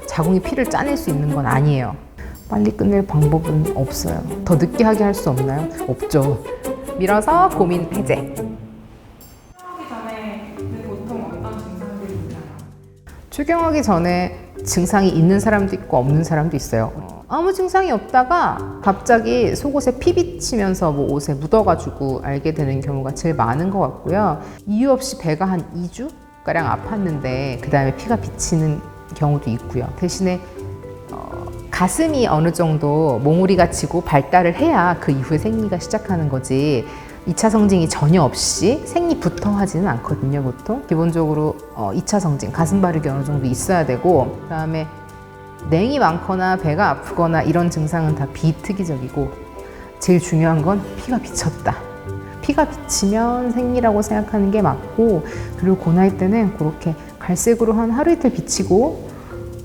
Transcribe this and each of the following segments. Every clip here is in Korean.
자궁이 피를 짜낼 수 있는 건 아니에요. 빨리 끝낼 방법은 없어요. 더 늦게 하게 할 수 없나요? 없죠. 밀어서 고민 해제. 하기 전에는 보통 어떤 증상들이 있나요? 추경하기 전에 증상이 있는 사람도 있고 없는 사람도 있어요. 아무 증상이 없다가 갑자기 속옷에 피 비치면서 뭐 옷에 묻어가지고 알게 되는 경우가 제일 많은 것 같고요. 이유 없이 배가 한 2주가량 아팠는데 그 다음에 피가 비치는 경우도 있고요. 대신에 가슴이 어느 정도 몽우리가 치고 발달을 해야 그 이후에 생리가 시작하는 거지 2차 성징이 전혀 없이 생리부터 하지는 않거든요. 보통 기본적으로 2차 성징, 가슴 발육이 어느 정도 있어야 되고 그 다음에 냉이 많거나 배가 아프거나 이런 증상은 다 비특이적이고 제일 중요한 건 피가 비쳤다. 피가 비치면 생리라고 생각하는 게 맞고 그리고 그 나이 때는 그렇게 갈색으로 한 하루 이틀 비치고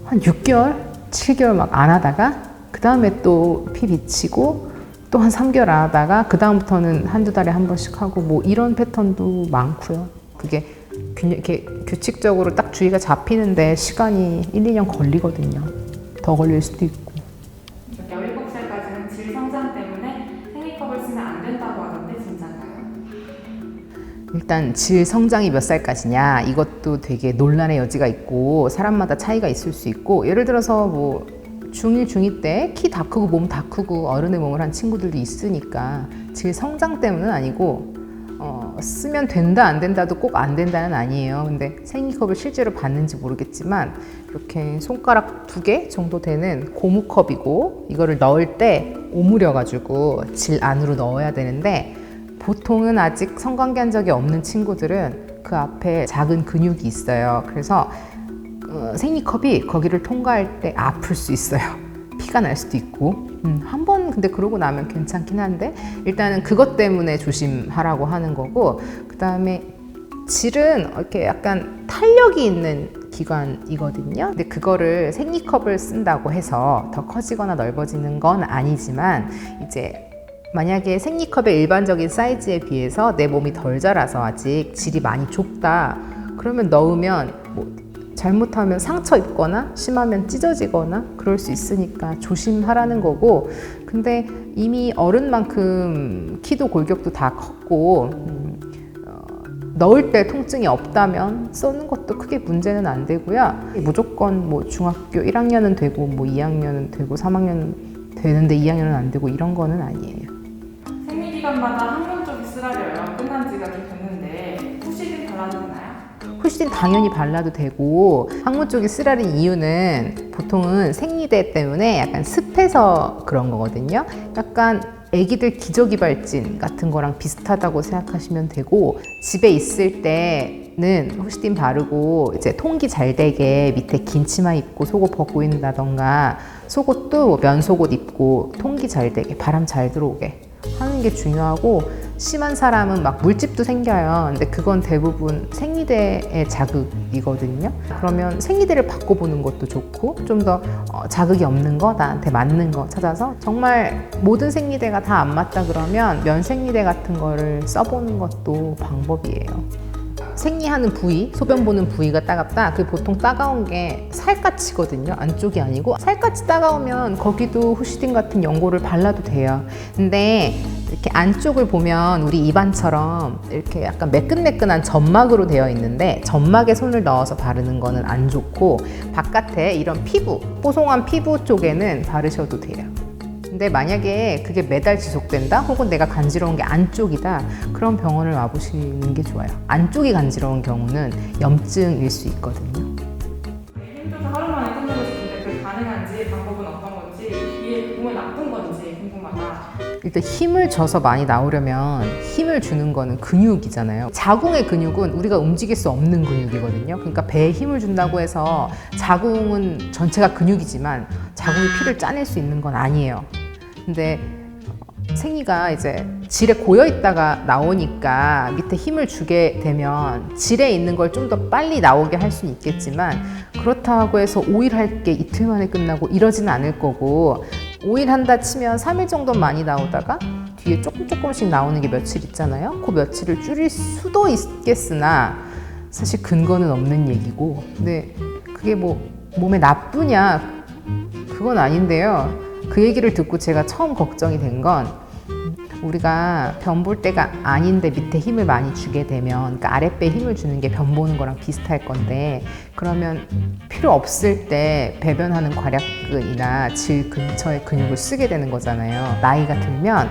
한 6개월, 7개월 막 안 하다가 그 다음에 또 피 비치고 또 한 3개월 안 하다가 그 다음부터는 한두 달에 한 번씩 하고 뭐 이런 패턴도 많고요. 그게 이렇게 규칙적으로 딱 주의가 잡히는데 시간이 1, 2년 걸리거든요. 더 걸릴 수도 있고. 17살까지는 질 성장 때문에 생리컵을 쓰면 안 된다고 하던데 진짜인가요? 일단 질 성장이 몇 살까지냐 이것도 되게 논란의 여지가 있고 사람마다 차이가 있을 수 있고 예를 들어서 뭐 중1, 중2 때 키 다 크고 몸 다 크고 어른의 몸을 한 친구들도 있으니까 질 성장 때문은 아니고 쓰면 된다 안 된다도 꼭 안 된다는 아니에요. 근데 생리컵을 실제로 봤는지 모르겠지만 이렇게 손가락 2개 정도 되는 고무컵이고 이거를 넣을 때 오므려 가지고 질 안으로 넣어야 되는데 보통은 아직 성관계한 적이 없는 친구들은 그 앞에 작은 근육이 있어요. 그래서 생리컵이 거기를 통과할 때 아플 수 있어요. 피가 날 수도 있고 한 번 근데 그러고 나면 괜찮긴 한데 일단은 그것 때문에 조심하라고 하는 거고 그 다음에 질은 이렇게 약간 탄력이 있는 기관이거든요. 근데 그거를 생리컵을 쓴다고 해서 더 커지거나 넓어지는 건 아니지만 이제 만약에 생리컵의 일반적인 사이즈에 비해서 내 몸이 덜 자라서 아직 질이 많이 좁다 그러면 넣으면 뭐 잘못하면 상처 입거나 심하면 찢어지거나 그럴 수 있으니까 조심하라는 거고 근데 이미 어른만큼 키도 골격도 다 컸고 넣을 때 통증이 없다면 써는 것도 크게 문제는 안 되고요. 무조건 뭐 중학교 1학년은 되고 뭐 2학년은 되고 3학년 되는데 2학년은 안 되고 이런 거는 아니에요. 생리기간마다 항문 쪽이 쓰라려요. 끝난 지가 좀 됐는데 후시딘 발라도 되나요? 후시딘 당연히 발라도 되고 항문 쪽이 쓰라린 이유는 보통은 생리대 때문에 약간 습해서 그런 거거든요. 약간 애기들 기저귀발진 같은 거랑 비슷하다고 생각하시면 되고 집에 있을 때는 후시딘 바르고 이제 통기 잘 되게 밑에 긴 치마 입고 속옷 벗고 있는다던가 속옷도 면속옷 입고 통기 잘 되게 바람 잘 들어오게 하는 게 중요하고 심한 사람은 막 물집도 생겨요. 근데 그건 대부분 생리대의 자극이거든요. 그러면 생리대를 바꿔보는 것도 좋고 좀 더 자극이 없는 거, 나한테 맞는 거 찾아서 정말 모든 생리대가 다 안 맞다 그러면 면 생리대 같은 거를 써보는 것도 방법이에요. 생리하는 부위, 소변 보는 부위가 따갑다. 그게 보통 따가운 게 살갗이거든요. 안쪽이 아니고 살갗이 따가우면 거기도 후시딘 같은 연고를 발라도 돼요. 근데 이렇게 안쪽을 보면 우리 입안처럼 이렇게 약간 매끈매끈한 점막으로 되어 있는데 점막에 손을 넣어서 바르는 거는 안 좋고 바깥에 이런 피부, 뽀송한 피부 쪽에는 바르셔도 돼요. 근데 만약에 그게 매달 지속된다 혹은 내가 간지러운 게 안쪽이다 그럼 병원을 와보시는 게 좋아요. 안쪽이 간지러운 경우는 염증일 수 있거든요. 힘줘서 하루 만에 끝내고 싶은데 그게 가능한지 방법은 어떤 건지 이게 몸에 나쁜 건지 궁금하다. 일단 힘을 줘서 많이 나오려면 힘을 주는 거는 근육이잖아요. 자궁의 근육은 우리가 움직일 수 없는 근육이거든요. 그러니까 배에 힘을 준다고 해서 자궁은 전체가 근육이지만 자궁이 피를 짜낼 수 있는 건 아니에요. 근데 생리가 이제 질에 고여 있다가 나오니까 밑에 힘을 주게 되면 질에 있는 걸 좀 더 빨리 나오게 할 수는 있겠지만 그렇다고 해서 5일 할 게 이틀 만에 끝나고 이러지는 않을 거고 5일 한다 치면 3일 정도 많이 나오다가 뒤에 조금씩 나오는 게 며칠 있잖아요. 그 며칠을 줄일 수도 있겠으나 사실 근거는 없는 얘기고 근데 그게 뭐 몸에 나쁘냐? 그건 아닌데요. 그 얘기를 듣고 제가 처음 걱정이 된 건 우리가 변 볼 때가 아닌데 밑에 힘을 많이 주게 되면 그러니까 아랫배에 힘을 주는 게 변 보는 거랑 비슷할 건데 그러면 필요 없을 때 배변하는 괄약근이나 질 근처의 근육을 쓰게 되는 거잖아요. 나이가 들면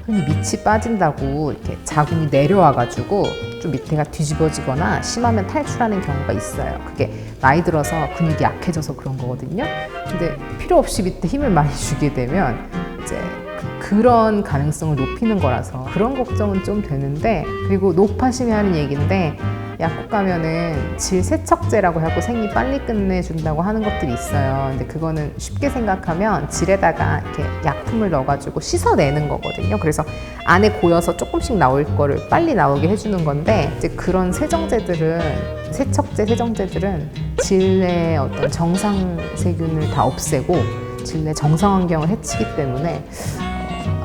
흔히 밑이 빠진다고 이렇게 자궁이 내려와가지고 좀 밑에가 뒤집어지거나 심하면 탈출하는 경우가 있어요. 그게 나이 들어서 근육이 약해져서 그런 거거든요. 근데 필요 없이 밑에 힘을 많이 주게 되면 이제 그런 가능성을 높이는 거라서 그런 걱정은 좀 되는데, 그리고 높아심이 하는 얘기인데 약국 가면은 질 세척제라고 하고 생리 빨리 끝내준다고 하는 것들이 있어요. 근데 그거는 쉽게 생각하면 질에다가 이렇게 약품을 넣어가지고 씻어내는 거거든요. 그래서 안에 고여서 조금씩 나올 거를 빨리 나오게 해주는 건데, 이제 그런 세정제들은 질내 어떤 정상 세균을 다 없애고 질내 정상 환경을 해치기 때문에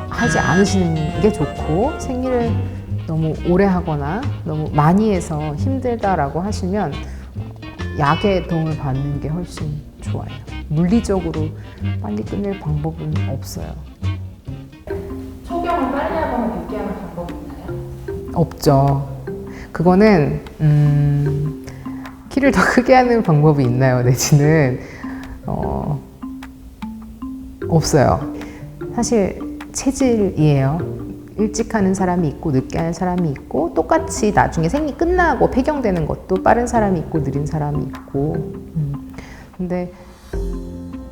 하지 않으시는 게 좋고, 생리를 너무 오래 하거나 너무 많이 해서 힘들다라고 하시면 약의 도움을 받는 게 훨씬 좋아요. 물리적으로 빨리 끝낼 방법은 없어요. 초경을 빨리 하거나 늦게 하는 방법이 있나요? 없죠. 그거는 키를 더 크게 하는 방법이 있나요? 내지는 없어요. 사실 체질이에요. 일찍 하는 사람이 있고 늦게 하는 사람이 있고, 똑같이 나중에 생리 끝나고 폐경되는 것도 빠른 사람이 있고 느린 사람이 있고. 근데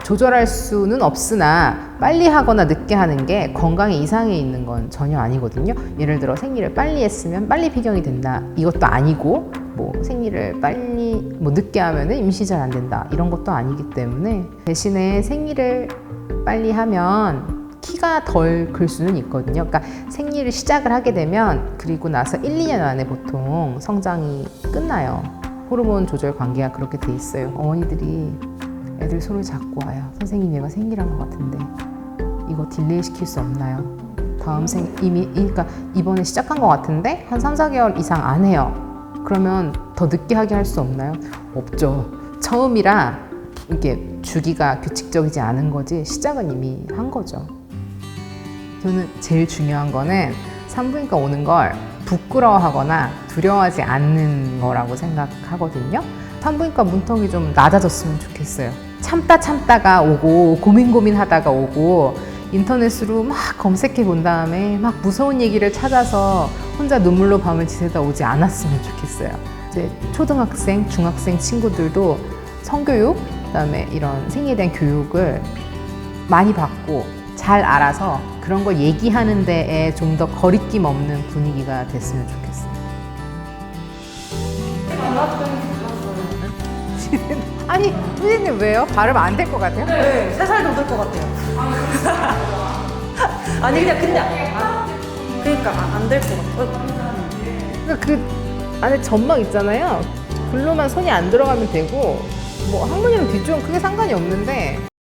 조절할 수는 없으나 빨리 하거나 늦게 하는 게 건강에 이상이 있는 건 전혀 아니거든요. 예를 들어 생리를 빨리 했으면 빨리 폐경이 된다, 이것도 아니고, 뭐 생리를 빨리 늦게 하면은 임시 잘 안 된다, 이런 것도 아니기 때문에, 대신에 생리를 빨리 하면 키가 덜 클 수는 있거든요. 그러니까 생리를 시작을 하게 되면 그리고 나서 1, 2년 안에 보통 성장이 끝나요. 호르몬 조절 관계가 그렇게 돼 있어요. 어머니들이 애들 손을 잡고 와요. 선생님, 얘가 생리한 것 같은데 이거 딜레이 시킬 수 없나요? 다음 그러니까 이번에 시작한 것 같은데 한 3, 4개월 이상 안 해요. 그러면 더 늦게 하게 할 수 없나요? 없죠. 처음이라 이게 주기가 규칙적이지 않은 거지 시작은 이미 한 거죠. 저는 제일 중요한 거는 산부인과 오는 걸 부끄러워하거나 두려워하지 않는 거라고 생각하거든요. 산부인과 문턱이 좀 낮아졌으면 좋겠어요. 참다가 오고 고민하다가 오고 인터넷으로 막 검색해 본 다음에 막 무서운 얘기를 찾아서 혼자 눈물로 밤을 지새다 오지 않았으면 좋겠어요. 이제 초등학생, 중학생 친구들도 성교육, 그다음에 이런 생리에 대한 교육을 많이 받고 잘 알아서 그런 걸 얘기하는 데에 좀 더 거리낌 없는 분위기가 됐으면 좋겠어요. 아니, 선생님 왜요? 발음 안 될 것 같아요? 네, 3살 더 될 것 같아요. 아니 그러니까 안 될 것 같아요. 그러니까 그 안에 점막 있잖아요. 글로만 손이 안 들어가면 되고, 뭐 항문이랑 뒤쪽은 크게 상관이 없는데